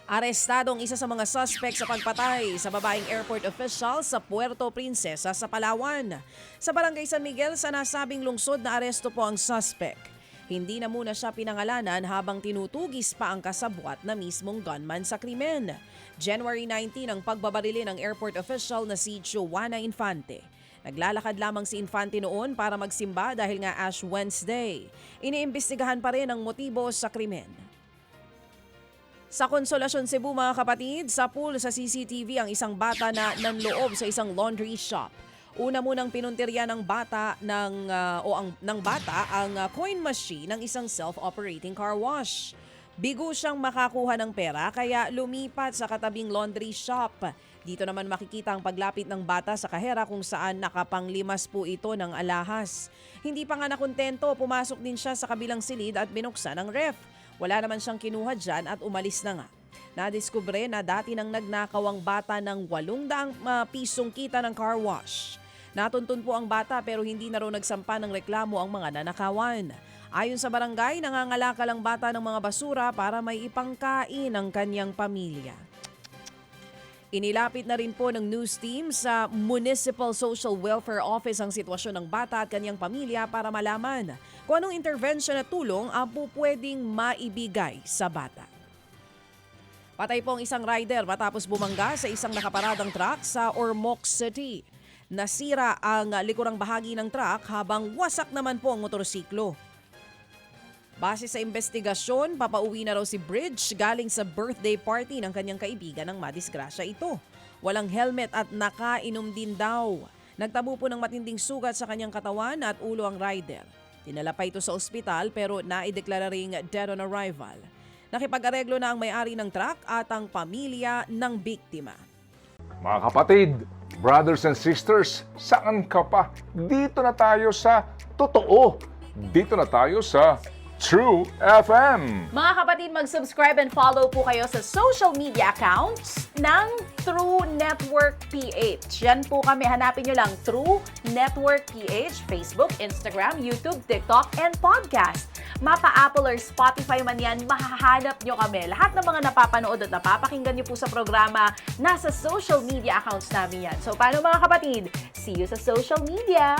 Arestadong isa sa mga suspect sa pagpatay sa babaeng airport official sa Puerto Princesa sa Palawan. Sa barangay San Miguel sa nasabing lungsod na aresto po ang suspect. Hindi na muna siya pinangalanan habang tinutugis pa ang kasabwat na mismong gunman sa krimen. January 19 ang pagbabarili ng airport official na si Joanna Infante. Naglalakad lamang si Infante noon para magsimba dahil nga Ash Wednesday. Iniimbestigahan pa rin ang motibo sa krimen. Sa Consolacion, Cebu mga kapatid, sa pool sa CCTV ang isang bata na nanloob sa isang laundry shop. Una munang pinuntirya ng bata ang coin machine ng isang self-operating car wash. Bigo siyang makakuha ng pera kaya lumipat sa katabing laundry shop. Dito naman makikita ang paglapit ng bata sa kahera kung saan nakapanglimas po ito ng alahas. Hindi pa nga nakontento, pumasok din siya sa kabilang silid at binuksan ang ref. Wala naman siyang kinuha dyan at umalis na nga. Nadiskubre na dati nang nagnakaw ang bata ng 800 pisong kita ng car wash. Natuntun po ang bata pero hindi na raw nagsampa ng reklamo ang mga nanakawan. Ayon sa barangay, nangangalakal ang bata ng mga basura para may ipangkain ang kanyang pamilya. Inilapit na rin po ng news team sa Municipal Social Welfare Office ang sitwasyon ng bata at kanyang pamilya para malaman kung anong intervention at tulong ang pwedeng maibigay sa bata. Patay po ang isang rider matapos bumangga sa isang nakaparadang truck sa Ormoc City. Nasira ang likurang bahagi ng truck habang wasak naman po ang motorsiklo. Base sa investigasyon, papauwi na raw si Bridge galing sa birthday party ng kanyang kaibigan ng madisgrasya ito. Walang helmet at nakainom din daw. Nagtabo po ng matinding sugat sa kanyang katawan at ulo ang rider. Dinala pa ito sa ospital pero naideklara ring dead on arrival. Nakipag-areglo na ang may-ari ng truck at ang pamilya ng biktima. Mga kapatid, brothers and sisters, saan ka pa? Dito na tayo sa totoo. Dito na tayo sa True FM. Mga kapatid, mag-subscribe and follow po kayo sa social media accounts ng True Network PH. Yan po kami, hanapin nyo lang True Network PH, Facebook, Instagram, YouTube, TikTok, and podcast. Mapa Apple or Spotify man yan, mahahanap nyo kami. Lahat ng mga napapanood at napapakinggan nyo po sa programa, nasa social media accounts namin yan. So paano mga kapatid? See you sa social media!